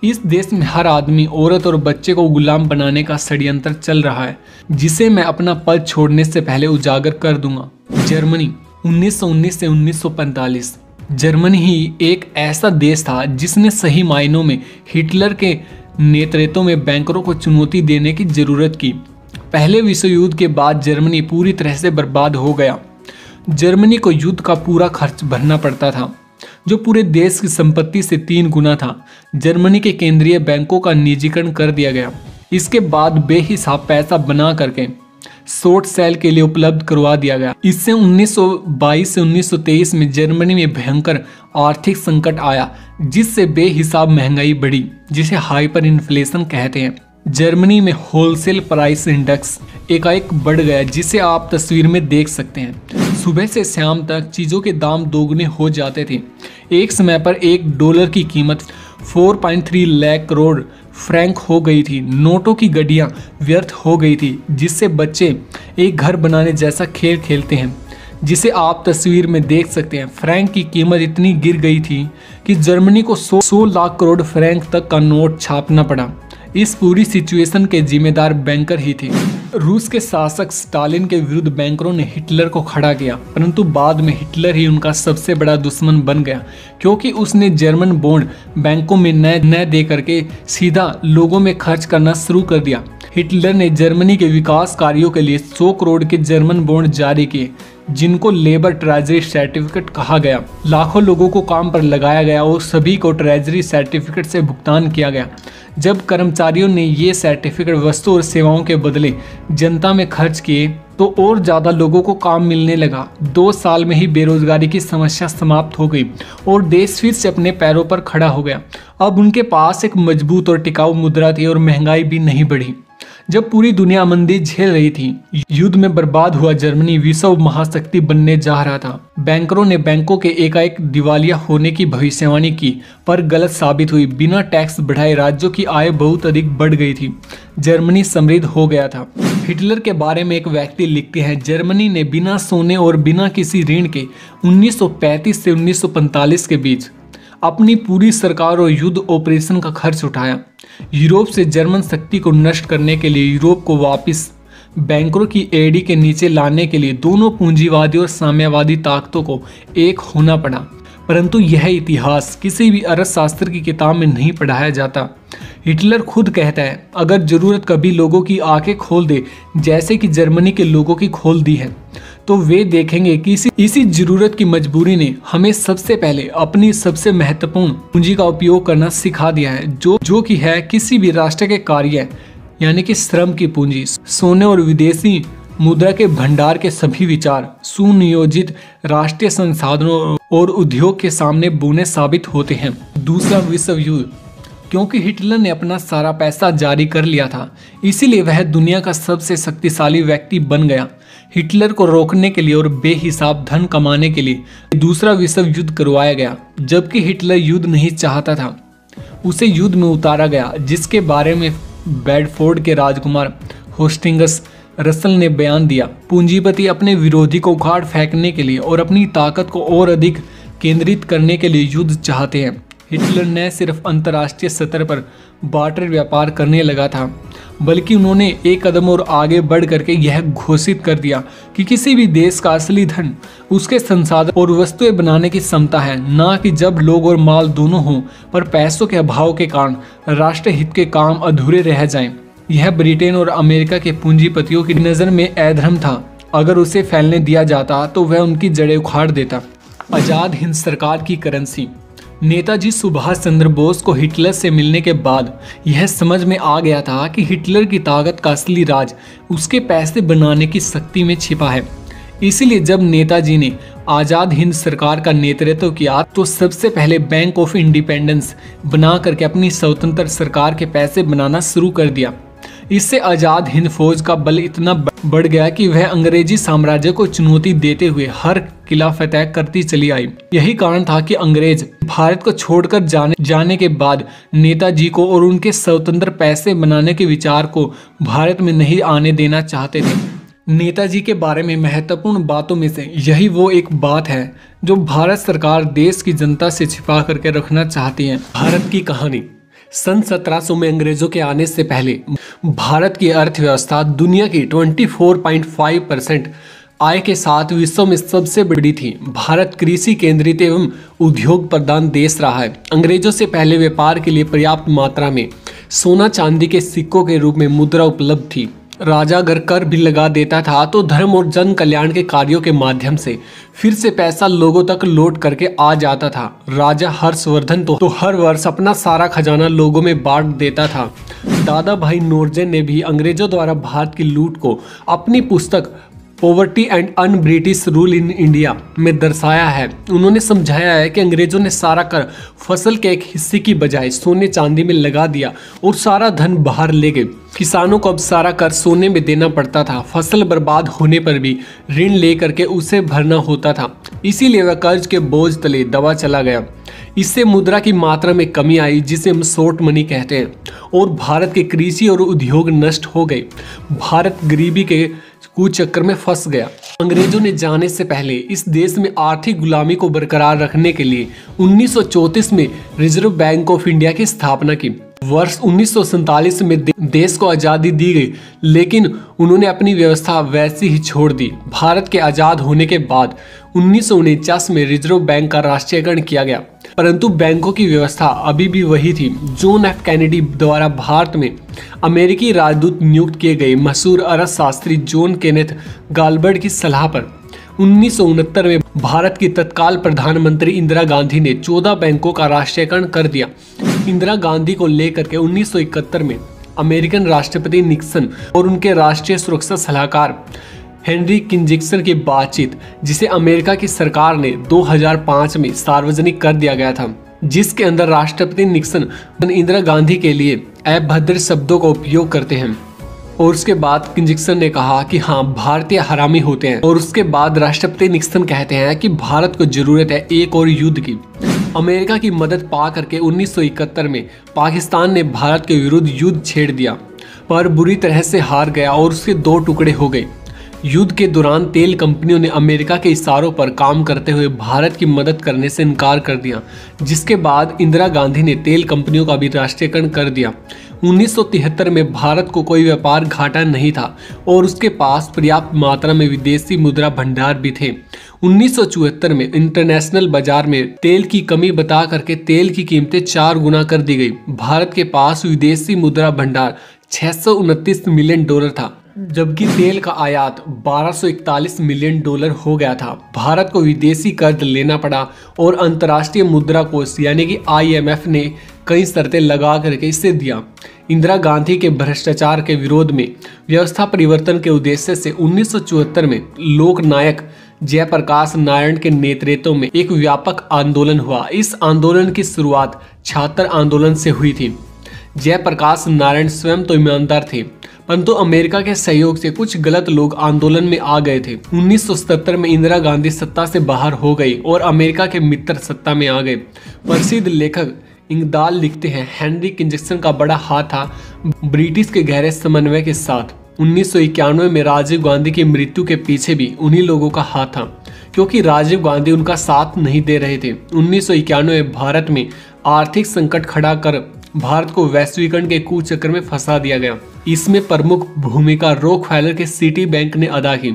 B: इस देश में हर आदमी, औरत और बच्चे को गुलाम बनाने का षड्यंत्र चल रहा है, जिसे मैं अपना पद छोड़ने से पहले उजागर कर दूंगा। जर्मनी 1919 से 1945। जर्मनी ही एक ऐसा देश था जिसने सही मायनों में हिटलर के नेतृत्व में बैंकरों को चुनौती देने की जरूरत की। पहले विश्व युद्ध के बाद जर्मनी पूरी तरह से बर्बाद हो गया। जर्मनी को युद्ध का पूरा खर्च भरना पड़ता था, जो पूरे देश की संपत्ति से 3 गुना था। जर्मनी के केंद्रीय बैंकों का निजीकरण कर दिया गया। इसके बाद बेहिसाब पैसा बना करके शॉर्ट सेल के लिए उपलब्ध करवा दिया गया। इससे 1922 से 1923 में जर्मनी में भयंकर आर्थिक संकट आया, जिससे बेहिसाब महंगाई बढ़ी, जिसे हाइपर इन्फ्लेशन कहते हैं। जर्मनी में होलसेल प्राइस इंडेक्स एकाएक बढ़ गया, जिसे आप तस्वीर में देख सकते हैं। सुबह से शाम तक चीज़ों के दाम दोगुने हो जाते थे। एक समय पर $1 की कीमत 4.3 लाख करोड़ फ्रैंक हो गई थी। नोटों की गड्डियाँ व्यर्थ हो गई थी, जिससे बच्चे एक घर बनाने जैसा खेल खेलते हैं, जिसे आप तस्वीर में देख सकते हैं। फ्रैंक की कीमत इतनी गिर गई थी कि जर्मनी को 100 लाख करोड़ फ्रैंक तक का नोट छापना पड़ा। इस पूरी सिचुएशन के जिम्मेदार बैंकर ही थे। रूस के शासक स्टालिन के विरुद्ध बैंकरों ने हिटलर को खड़ा किया, परंतु बाद में हिटलर ही उनका सबसे बड़ा दुश्मन बन गया, क्योंकि उसने जर्मन बॉन्ड बैंकों में न दे करके सीधा लोगों में खर्च करना शुरू कर दिया। हिटलर ने जर्मनी के विकास कार्यों के लिए 100 करोड़ के जर्मन बॉन्ड जारी किए, जिनको लेबर ट्रेजरी सर्टिफिकेट कहा गया। लाखों लोगों को काम पर लगाया गया और सभी को ट्रेजरी सर्टिफिकेट से भुगतान किया गया। जब कर्मचारियों ने ये सर्टिफिकेट वस्तु और सेवाओं के बदले जनता में खर्च किए, तो और ज़्यादा लोगों को काम मिलने लगा। 2 साल में ही बेरोजगारी की समस्या समाप्त हो गई और देश फिर से अपने पैरों पर खड़ा हो गया। अब उनके पास एक मजबूत और टिकाऊ मुद्रा थी और महंगाई भी नहीं बढ़ी। जब पूरी दुनिया मंदी झेल रही थी, युद्ध में बर्बाद हुआ जर्मनी विश्व महाशक्ति बनने जा रहा था। बैंकरों ने बैंकों के एकाएक दिवालिया होने की भविष्यवाणी की, पर गलत साबित हुई। बिना टैक्स बढ़ाए राज्यों की आय बहुत अधिक बढ़ गई थी। जर्मनी समृद्ध हो गया था। हिटलर के बारे में एक व्यक्ति लिखते हैं, जर्मनी ने बिना सोने और बिना किसी ऋण के 1935 से 1945 के बीच अपनी पूरी सरकार और युद्ध ऑपरेशन का खर्च उठाया। यूरोप से जर्मन शक्ति को नष्ट करने के लिए यूरोप को वापस बैंकरों की एड़ी के नीचे लाने के लिए दोनों पूंजीवादी और साम्यवादी ताकतों को एक होना पड़ा। परंतु यह इतिहास किसी भी अर्थशास्त्र की किताब में नहीं पढ़ाया जाता। हिटलर खुद कहता है, अगर जरूरत कभी लोगों की आंखें खोल दे, जैसे कि जर्मनी के लोगों की खोल दी है, तो वे देखेंगे कि इसी जरूरत की मजबूरी ने हमें सबसे पहले अपनी सबसे महत्वपूर्ण पूंजी का उपयोग करना सिखा दिया है, जो कि है किसी भी राष्ट्र के कार्य यानी कि श्रम की पूंजी। सोने और विदेशी मुद्रा के भंडार के सभी विचार सुनियोजित राष्ट्रीय संसाधनों और उद्योग के सामने बुने साबित होते हैं। दूसरा विश्व युद्ध, क्योंकि हिटलर ने अपना सारा पैसा जारी कर लिया था, इसीलिए वह दुनिया का सबसे शक्तिशाली व्यक्ति बन गया। हिटलर को रोकने के लिए और बेहिसाब धन कमाने के लिए दूसरा विश्व युद्ध करवाया गया। जबकि हिटलर युद्ध नहीं चाहता था, उसे युद्ध में उतारा गया, जिसके बारे में बेडफोर्ड के राजकुमार होस्टिंगस रसल ने बयान दिया। पूंजीपति अपने विरोधी को उखाड़ फेंकने के लिए और अपनी ताकत को और अधिक केंद्रित करने के लिए युद्ध चाहते हैं। हिटलर न सिर्फ अंतर्राष्ट्रीय स्तर पर बार्टर व्यापार करने लगा था, बल्कि उन्होंने एक कदम और आगे बढ़ करके यह घोषित कर दिया कि किसी भी देश का असली धन उसके संसाधन और वस्तुएं बनाने की क्षमता है, ना कि जब लोग और माल दोनों हों पर पैसों के अभाव के कारण राष्ट्र हित के काम अधूरे रह जाएं। यह ब्रिटेन और अमेरिका के पूंजीपतियों की नज़र में अधर्म था। अगर उसे फैलने दिया जाता तो वह उनकी जड़ें उखाड़ देता। आज़ाद हिंद सरकार की करेंसी। नेताजी सुभाष चंद्र बोस को हिटलर से मिलने के बाद यह समझ में आ गया था कि हिटलर की ताकत का असली राज उसके पैसे बनाने की शक्ति में छिपा है। इसीलिए जब नेताजी ने आज़ाद हिंद सरकार का नेतृत्व किया तो सबसे पहले बैंक ऑफ इंडिपेंडेंस बना करके अपनी स्वतंत्र सरकार के पैसे बनाना शुरू कर दिया। इससे आज़ाद हिंद फौज का बल इतना बढ़ गया कि वह अंग्रेजी साम्राज्य को चुनौती देते हुए हर किला फतह करती चली आई। यही कारण था कि अंग्रेज भारत को छोड़कर जाने के बाद नेताजी को और उनके स्वतंत्र पैसे बनाने के विचार को भारत में नहीं आने देना चाहते थे। नेताजी के बारे में महत्वपूर्ण बातों में से यही वो एक बात है जो भारत सरकार देश की जनता से छिपा करके रखना चाहती है। भारत की कहानी। सन 1700 में अंग्रेजों के आने से पहले भारत की अर्थव्यवस्था दुनिया की 24.5% आय के साथ विश्व में सबसे बड़ी थी। भारत कृषि केंद्रित एवं उद्योग प्रधान देश रहा है। अंग्रेजों से पहले व्यापार के लिए पर्याप्त मात्रा में सोना चांदी के सिक्कों के रूप में मुद्रा उपलब्ध थी। राजा अगर कर भी लगा देता था तो धर्म और जन कल्याण के कार्यों के माध्यम से फिर से पैसा लोगों तक लौट करके आ जाता था। राजा हर्षवर्धन तो हर वर्ष अपना सारा खजाना लोगों में बांट देता था। दादा भाई नौरोजी ने भी अंग्रेजों द्वारा भारत की लूट को अपनी पुस्तक poverty and un British rule in India में दर्शाया है। उन्होंने समझाया है कि अंग्रेजों ने सारा कर फसल के एक हिस्से की बजाय सोने चांदी में लगा दिया और सारा धन बाहर ले गए। किसानों को अब सारा कर सोने में देना पड़ता था। फसल बर्बाद होने पर भी ऋण लेकर के उसे भरना होता था, इसीलिए वह कर्ज के बोझ तले दबा चला गया। इससे मुद्रा की मात्रा में कमी आई, जिसे हम शॉर्ट मनी कहते हैं, और भारत के कृषि और उद्योग नष्ट हो गए। भारत गरीबी के कुचक्कर में फंस गया। अंग्रेजों ने जाने से पहले इस देश में आर्थिक गुलामी को बरकरार रखने के लिए 1934 में रिजर्व बैंक ऑफ इंडिया की स्थापना की। वर्ष 1947 में देश को आज़ादी दी गई, लेकिन उन्होंने अपनी व्यवस्था वैसी ही छोड़ दी। भारत के आज़ाद होने के बाद 1949 में रिजर्व बैंक का राष्ट्रीयकरण किया गया, परंतु बैंकों की व्यवस्था अभी भी वही थी। जॉन एफ कैनेडी द्वारा भारत में अमेरिकी राजदूत नियुक्त किए गए मशहूर अर्थशास्त्री जॉन केनेथ गालबर्ट की सलाह पर 1969 में भारत की तत्काल प्रधानमंत्री इंदिरा गांधी ने 14 बैंकों का राष्ट्रीयकरण कर दिया। इंदिरा गांधी को लेकर के 1971 में अमेरिकन राष्ट्रपति निक्सन और उनके राष्ट्रीय सुरक्षा सलाहकार हेनरी किसिंजर की बातचीत, जिसे अमेरिका की सरकार ने 2005 में सार्वजनिक कर दिया गया था, जिसके अंदर राष्ट्रपति निक्सन इंदिरा गांधी के लिए अभद्र शब्दों का उपयोग करते हैं और उसके बाद किसिंजर ने कहा कि हाँ, भारतीय हरामी होते हैं, और उसके बाद राष्ट्रपति निक्सन कहते हैं कि भारत को जरूरत है एक और युद्ध की। अमेरिका की मदद पा करके 1971 में पाकिस्तान ने भारत के विरुद्ध युद्ध छेड़ दिया, पर बुरी तरह से हार गया और उसके 2 टुकड़े हो गए। युद्ध के दौरान तेल कंपनियों ने अमेरिका के इशारों पर काम करते हुए भारत की मदद करने से इनकार कर दिया, जिसके बाद इंदिरा गांधी ने तेल कंपनियों का भी राष्ट्रीयकरण कर दिया। 1973 में भारत को कोई व्यापार घाटा नहीं था और उसके पास पर्याप्त मात्रा में विदेशी मुद्रा भंडार भी थे। 1974 में इंटरनेशनल बाजार में तेल की कमी बता करके तेल की कीमतें 4 गुना कर दी गई। भारत के पास विदेशी मुद्रा भंडार
A: $629 मिलियन था, जबकि तेल का आयात $1241 मिलियन हो गया था। भारत को विदेशी कर्ज लेना पड़ा और अंतर्राष्ट्रीय मुद्रा कोष यानी कि IMF ने कई शर्तें लगा करके इसे दिया। इंदिरा गांधी के भ्रष्टाचार के विरोध में व्यवस्था परिवर्तन के उद्देश्य से 1974 में लोकनायक जयप्रकाश नारायण के नेतृत्व में एक व्यापक आंदोलन हुआ। इस आंदोलन की शुरुआत छात्र आंदोलन से हुई थी। जयप्रकाश नारायण स्वयं तो ईमानदार थे, परंतु अमेरिका के सहयोग से कुछ गलत लोग आंदोलन में आ गए थे। 1977 में इंदिरा गांधी सत्ता से बाहर हो गई और अमेरिका के मित्र सत्ता में आ गए। प्रसिद्ध लेखक इंगदाल लिखते हैं, हेनरी किसिंजर का बड़ा हाथ था ब्रिटिश के गहरे समन्वय के साथ। 1991 में राजीव गांधी की मृत्यु के पीछे भी उन्हीं लोगों का हाथ था, क्योंकि राजीव गांधी उनका साथ नहीं दे रहे थे। 1991 में भारत में आर्थिक संकट खड़ा कर भारत को वैश्वीकरण के कुचक्र में फंसा दिया गया। इसमें प्रमुख भूमिका रॉकफेलर के सिटी बैंक ने अदा की।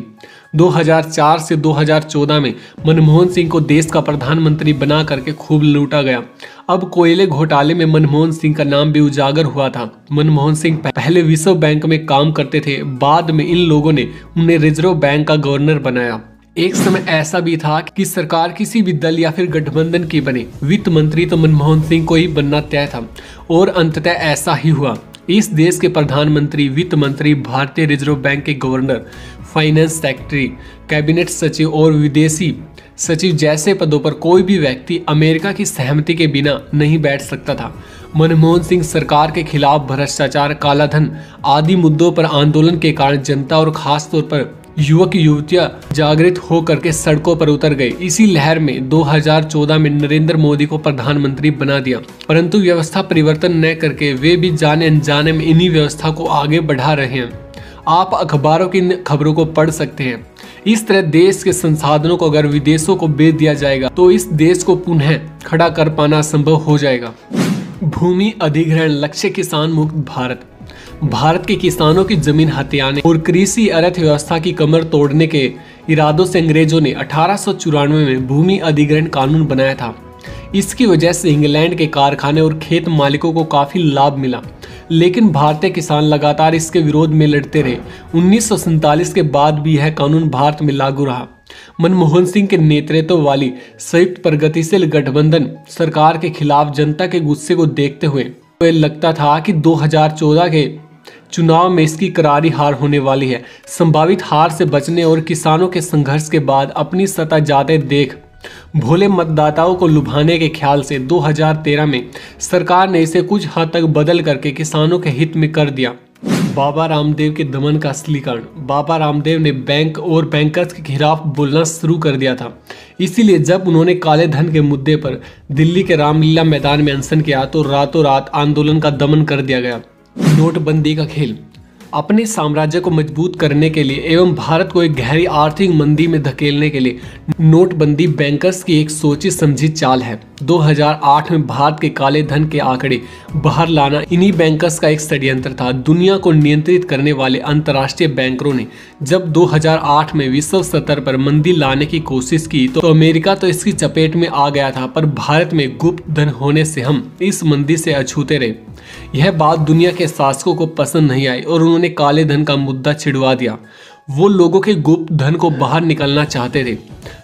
A: 2004 से 2014 में मनमोहन सिंह को देश का प्रधानमंत्री बना करके खूब लूटा गया। अब कोयले घोटाले में मनमोहन सिंह का नाम भी उजागर हुआ था। मनमोहन सिंह पहले विश्व बैंक में काम करते थे, बाद में इन लोगों ने उन्हें रिजर्व बैंक का गवर्नर बनाया। एक समय ऐसा भी था कि सरकार किसी भी दल या फिर गठबंधन की बने, वित्त मंत्री तो मनमोहन सिंह को ही बनना तय था और अंततः ऐसा ही हुआ। इस देश के प्रधानमंत्री, वित्त मंत्री, भारतीय रिजर्व बैंक के गवर्नर, फाइनेंस सेक्रेटरी, कैबिनेट सचिव और विदेशी सचिव जैसे पदों पर कोई भी व्यक्ति अमेरिका की सहमति के बिना नहीं बैठ सकता था। मनमोहन सिंह सरकार के खिलाफ भ्रष्टाचार, कालाधन आदि मुद्दों पर आंदोलन के कारण जनता और खासतौर पर युवक युवतियां जागृत होकर के सड़कों पर उतर गए। इसी लहर में 2014 में नरेंद्र मोदी को प्रधानमंत्री बना दिया, परंतु व्यवस्था परिवर्तन न करके वे भी जाने अनजाने में इन्हीं व्यवस्था को आगे बढ़ा रहे हैं। आप अखबारों की खबरों को पढ़ सकते हैं। इस तरह देश के संसाधनों को अगर विदेशों को बेच दिया जाएगा तो इस देश को पुनः खड़ा कर पाना संभव हो जाएगा। भूमि अधिग्रहण, लक्ष्य किसान मुक्त भारत। भारत के किसानों की जमीन हथियाने और कृषि अर्थव्यवस्था की कमर तोड़ने के इरादों से अंग्रेजों ने 1894 में भूमि अधिग्रहण कानून बनाया था। इसकी वजह से इंग्लैंड के कारखाने और खेत मालिकों को काफी लाभ मिला, लेकिन भारतीय किसान लगातार इसके विरोध में लड़ते रहे। 1947 के बाद भी यह कानून भारत में लागू रहा। मनमोहन सिंह के नेतृत्व वाली संयुक्त प्रगतिशील गठबंधन सरकार के खिलाफ जनता के गुस्से को देखते हुए लगता था कि 2014 के चुनाव में इसकी करारी हार होने वाली है। संभावित हार से बचने और किसानों के संघर्ष के बाद अपनी सत्ता जाते देख भोले मतदाताओं को लुभाने के ख्याल से 2013 में सरकार ने इसे कुछ हद तक बदल करके किसानों के हित में कर दिया। बाबा रामदेव के दमन का असली कारण। बाबा रामदेव ने बैंक और बैंकर्स के खिलाफ बोलना शुरू कर दिया था। इसीलिए जब उन्होंने काले धन के मुद्दे पर दिल्ली के रामलीला मैदान में अनशन किया तो रातों रात आंदोलन का दमन कर दिया गया। नोटबंदी का खेल। अपने साम्राज्य को मजबूत करने के लिए एवं भारत को एक गहरी आर्थिक मंदी में धकेलने के लिए नोटबंदी बैंकर्स की एक सोची समझी चाल है। 2008 में भारत के काले धन के आंकड़े बाहर लाना इन्हीं बैंकर्स का एक षड्यंत्र था। दुनिया को नियंत्रित करने वाले अंतर्राष्ट्रीय बैंकरों ने जब 2008 में विश्व स्तर पर मंदी लाने की कोशिश की तो अमेरिका तो इसकी चपेट में आ गया था, पर भारत में गुप्त धन होने से हम इस मंदी से अछूते रहे। यह बात दुनिया के शासकों को पसंद नहीं आई और उन्होंने काले धन का मुद्दा छिड़वा दिया। वो लोगों के गुप्त धन को बाहर निकलना चाहते थे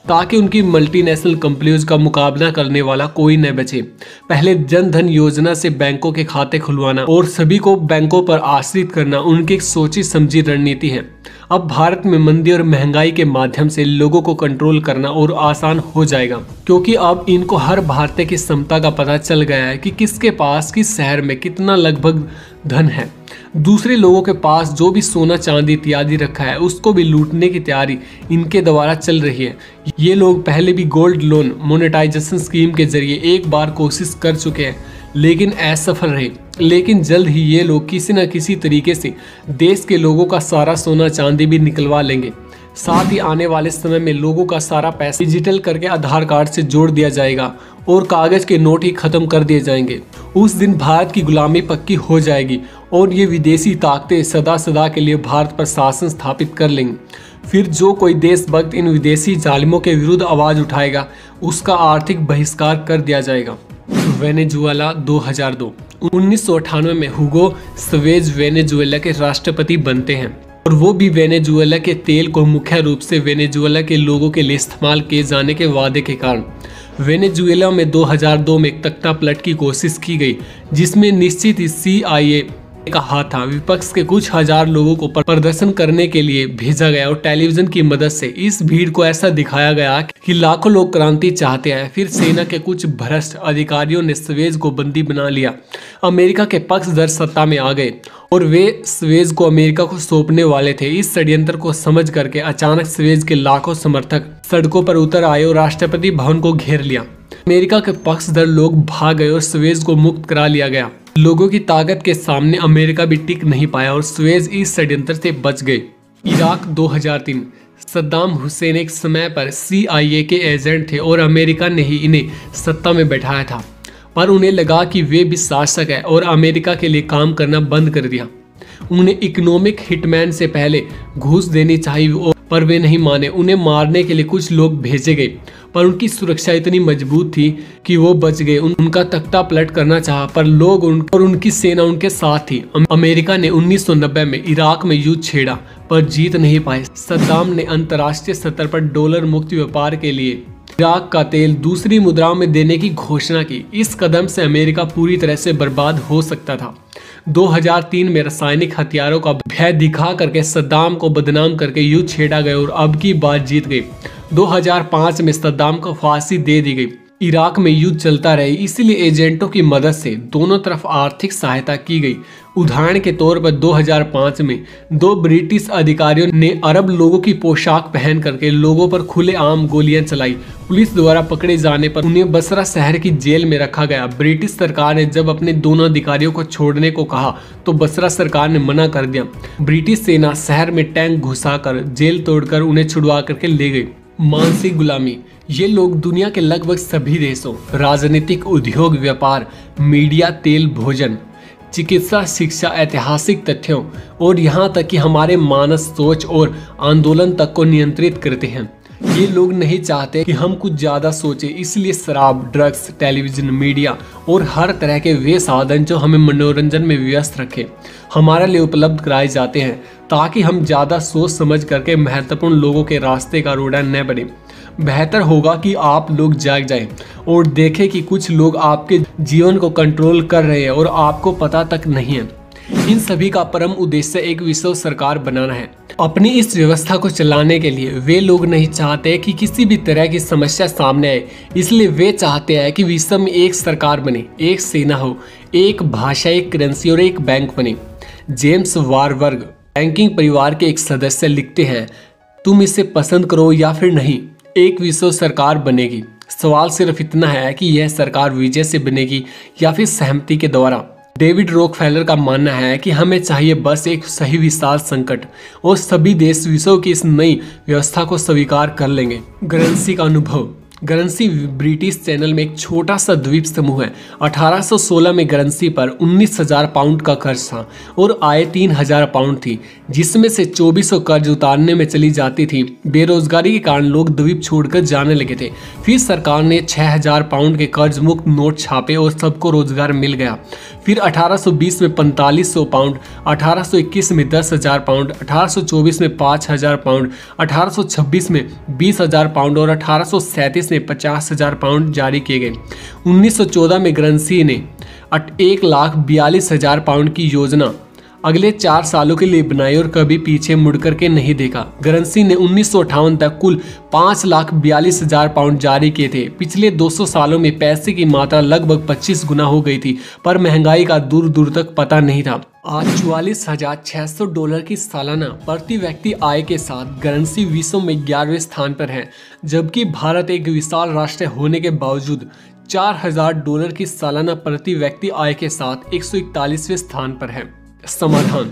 A: ताकि उनकी मल्टीनेशनल कंपनियों का मुकाबला करने वाला कोई न बचे। पहले जन धन योजना से बैंकों के खाते खुलवाना और सभी को बैंकों पर आश्रित करना उनकी एक सोची समझी रणनीति है। अब भारत में मंदी और महंगाई के माध्यम से लोगों को कंट्रोल करना और आसान हो जाएगा, क्योंकि अब इनको हर भारतीय की क्षमता का पता चल गया है कि किसके पास किस शहर में कितना लगभग धन है। दूसरे लोगों के पास जो भी सोना चांदी इत्यादि रखा है उसको भी लूटने की तैयारी इनके द्वारा चल रही है। ये लोग पहले भी गोल्ड लोन मोनेटाइजेशन स्कीम के जरिए एक बार कोशिश कर चुके हैं, लेकिन असफल रहे। लेकिन जल्द ही ये लोग किसी न किसी तरीके से देश के लोगों का सारा सोना चांदी भी निकलवा लेंगे। साथ ही आने वाले समय में लोगों का सारा पैसा डिजिटल करके आधार कार्ड से जोड़ दिया जाएगा और कागज के नोट ही खत्म कर दिए जाएंगे। उस दिन भारत की गुलामी पक्की हो जाएगी और ये विदेशी ताकतें सदा सदा के लिए भारत पर शासन स्थापित कर लेंगे। फिर जो कोई देशभक्त इन विदेशी जालिमों के विरुद्ध आवाज उठाएगा उसका आर्थिक बहिष्कार कर दिया जाएगा। वेनेजुएला 2002। 1998 में हुगो चवेज वेनेजुएला के राष्ट्रपति बनते हैं और वो भी वेनेजुएला के तेल को मुख्य रूप से वेनेजुएला के लोगों के लिए इस्तेमाल किए जाने के वादे के कारण वेनेजुएला में 2002 में एक तख्ता पलट की कोशिश की गई, जिसमें निश्चित ही CIA का हाथ था। विपक्ष के कुछ हजार लोगों को प्रदर्शन करने के लिए भेजा गया और टेलीविजन की मदद से इस भीड़ को ऐसा दिखाया गया कि लाखों लोग क्रांति चाहते हैं। फिर सेना के कुछ भ्रष्ट अधिकारियों ने चवेज को बंदी बना लिया। अमेरिका के पक्षधर सत्ता में आ गए और वे चवेज को अमेरिका को सौंपने वाले थे। इस षड्यंत्र को समझ करके अचानक चवेज के लाखों समर्थक सड़कों पर उतर आए और राष्ट्रपति भवन को घेर लिया। अमेरिका के पक्षधर लोग भाग गए और चवेज को मुक्त करा लिया गया। लोगों की ताकत के सामने अमेरिका भी टिक नहीं पाया और चवेज इस षड्यंत्र से बच गए। इराक 2003। सद्दाम हुसैन एक समय पर CIA के एजेंट थे और अमेरिका ने ही इन्हें सत्ता में बैठाया था, पर उन्हें लगा कि वे भी शासक है और अमेरिका के लिए काम करना बंद कर दिया। उन्हें इकोनॉमिक हिटमैन से पहले घूस देनी चाहिए, पर वे नहीं माने। उन्हें मारने के लिए कुछ लोग भेजे गए, पर उनकी सुरक्षा इतनी मजबूत थी कि वो बच गए। उनका तख्ता पलट करना चाहा, पर लोग और उनकी सेना उनके साथ थी। अमेरिका ने 1990 में इराक में युद्ध छेड़ा, पर जीत नहीं पाए। सद्दाम ने अंतर्राष्ट्रीय स्तर पर डॉलर मुक्त व्यापार के लिए इराक का तेल दूसरी मुद्राओं में देने की घोषणा की। इस कदम से अमेरिका पूरी तरह से बर्बाद हो सकता था। 2003 में रासायनिक हथियारों का भय दिखा करके सद्दाम को बदनाम करके युद्ध छेड़ा गया और अब की बात जीत गई। 2005 में सद्दाम को फांसी दे दी गई। इराक में युद्ध चलता रहे, इसलिए एजेंटों की मदद से दोनों तरफ आर्थिक सहायता की गई। उदाहरण के तौर पर 2005 में 2 ब्रिटिश अधिकारियों ने अरब लोगों की पोशाक पहन करके लोगों पर खुलेआम गोलियां चलाई। पुलिस द्वारा पकड़े जाने पर उन्हें बसरा शहर की जेल में रखा गया। ब्रिटिश सरकार ने जब अपने दोनों अधिकारियों को छोड़ने को कहा तो बसरा सरकार ने मना कर दिया। ब्रिटिश सेना शहर में टैंक घुसाकर जेल तोड़कर उन्हें छुड़वा करके ले गई। मानसिक गुलामी। ये लोग दुनिया के लगभग सभी देशों, राजनीतिक, उद्योग, व्यापार, मीडिया, तेल, भोजन, चिकित्सा, शिक्षा, ऐतिहासिक तथ्यों और यहाँ तक कि हमारे मानस, सोच और आंदोलन तक को नियंत्रित करते हैं। ये लोग नहीं चाहते कि हम कुछ ज्यादा सोचें, इसलिए शराब, ड्रग्स, टेलीविजन, मीडिया और हर तरह के वे साधन जो हमें मनोरंजन में व्यस्त रखें हमारे लिए उपलब्ध कराए जाते हैं, ताकि हम ज्यादा सोच समझ करके महत्वपूर्ण लोगों के रास्ते का रोड़ा न बने। बेहतर होगा कि आप लोग जाग जाएं और देखें कि कुछ लोग आपके जीवन को कंट्रोल कर रहे हैं और आपको पता तक नहीं है। इन सभी का परम उद्देश्य एक विश्व सरकार बनाना है। अपनी इस व्यवस्था को चलाने के लिए वे लोग नहीं चाहते कि किसी भी तरह की समस्या सामने आए, इसलिए वे चाहते हैं कि विश्व में एक सरकार बने, एक सेना हो, एक भाषा, एक करेंसी और एक बैंक बने। जेम्स वारबर्ग बैंकिंग परिवार के एक सदस्य लिखते हैं, तुम इसे पसंद करो या फिर नहीं, एक विश्व सरकार बनेगी। सवाल सिर्फ इतना है कि यह सरकार विजय से बनेगी या फिर सहमति के द्वारा। डेविड रॉकफेलर का मानना है कि हमें चाहिए बस एक सही विशाल संकट और सभी देश विश्व की इस नई व्यवस्था को स्वीकार कर लेंगे। करेंसी का अनुभव। करेंसी ब्रिटिश चैनल में एक छोटा सा द्वीप समूह है। 1816 में करेंसी पर 19,000 पाउंड का कर्ज था और आय 3,000 पाउंड थी, जिसमें से 2400 कर्ज उतारने में चली जाती थी। बेरोजगारी के कारण लोग द्वीप छोड़कर जाने लगे थे। फिर सरकार ने 6,000 पाउंड के कर्ज मुक्त नोट छापे और सबको रोजगार मिल गया। फिर 1820 में 4500 पाउंड, 1821 में 10,000 पाउंड, 1824 में 5,000 पाउंड, 1826 में 20,000 पाउंड और 1837 में 50,000 पाउंड जारी किए गए। 1914 में करेंसी ने 1,42,000 पाउंड की योजना अगले 4 सालों के लिए बनाई और कभी पीछे मुड़कर के नहीं देखा। करेंसी ने 1958 तक कुल 5,42,000 पाउंड जारी किए थे। पिछले 200 सालों में पैसे की मात्रा लगभग 25 गुना हो गई थी, पर महंगाई का दूर दूर तक पता नहीं था। आज $44,600 की सालाना प्रति व्यक्ति आय के साथ करेंसी विश्व में 11वें स्थान पर है, जबकि भारत एक विशाल राष्ट्र होने के बावजूद $4,000 की सालाना प्रति व्यक्ति आय के साथ 141वें स्थान पर है। समाधान।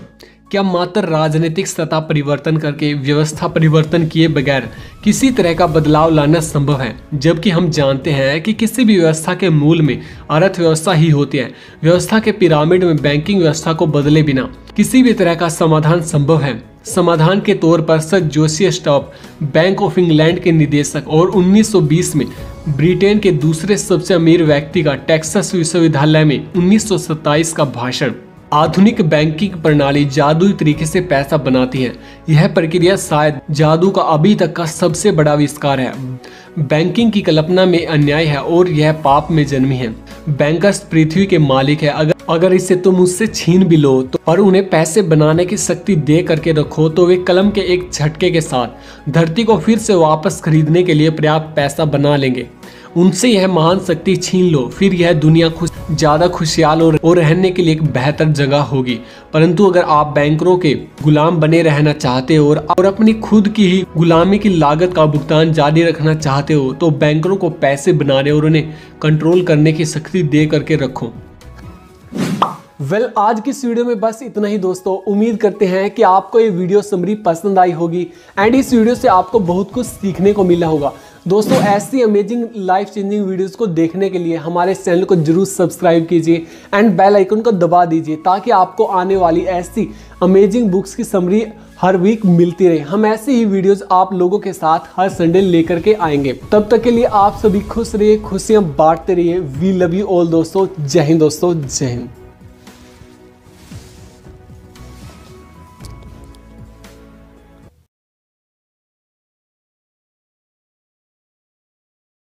A: क्या मात्र राजनीतिक सत्ता परिवर्तन करके व्यवस्था परिवर्तन किए बगैर किसी तरह का बदलाव लाना संभव है? जबकि हम जानते हैं कि किसी भी व्यवस्था के मूल में अर्थव्यवस्था ही होती है। व्यवस्था के पिरामिड में बैंकिंग व्यवस्था को बदले बिना किसी भी तरह का समाधान संभव है। समाधान के तौर पर sir Joseph stop bank of England के निदेशक और 1920 में ब्रिटेन के दूसरे सबसे अमीर व्यक्ति का टेक्सास विश्वविद्यालय में 1927 का भाषण। आधुनिक बैंकिंग प्रणाली जादुई तरीके से पैसा बनाती है। यह प्रक्रिया शायद जादू का अभी तक का सबसे बड़ा आविष्कार है। बैंकिंग की कल्पना में अन्याय है और यह पाप में जन्मी है। बैंकर्स पृथ्वी के मालिक है। अगर इसे तुम मुझसे छीन भी लो तो और उन्हें पैसे बनाने की शक्ति दे करके रखो तो वे कलम के एक झटके के साथ धरती को फिर से वापस खरीदने के लिए पर्याप्त पैसा बना लेंगे। उनसे यह महान शक्ति छीन लो, फिर यह दुनिया ज्यादा खुशहाल और रहने के लिए एक बेहतर जगह होगी। परंतु अगर आप बैंकरों के गुलाम बने रहना चाहते हो और अपनी खुद की ही गुलामी की लागत का भुगतान जारी रखना चाहते हो तो बैंकरों को पैसे बनाने और उन्हें कंट्रोल करने की शक्ति दे करके रखो। आज की इस वीडियो में बस इतना ही दोस्तों। उम्मीद करते हैं कि आपको ये वीडियो समरी पसंद आई होगी एंड इस वीडियो से आपको बहुत कुछ सीखने को मिला होगा। दोस्तों ऐसी अमेजिंग लाइफ चेंजिंग वीडियोस को देखने के लिए हमारे चैनल को जरूर सब्सक्राइब कीजिए एंड बेल आइकन को दबा दीजिए ताकि आपको आने वाली ऐसी अमेजिंग बुक्स की समरी हर वीक मिलती रहे। हम ऐसे ही वीडियोस आप लोगों के साथ हर संडे लेकर के आएंगे। तब तक के लिए आप सभी खुश रहिए, खुशियां बांटते रहिए। वी लव यू ऑल दोस्तों। जय हिंद दोस्तों, जय हिंद।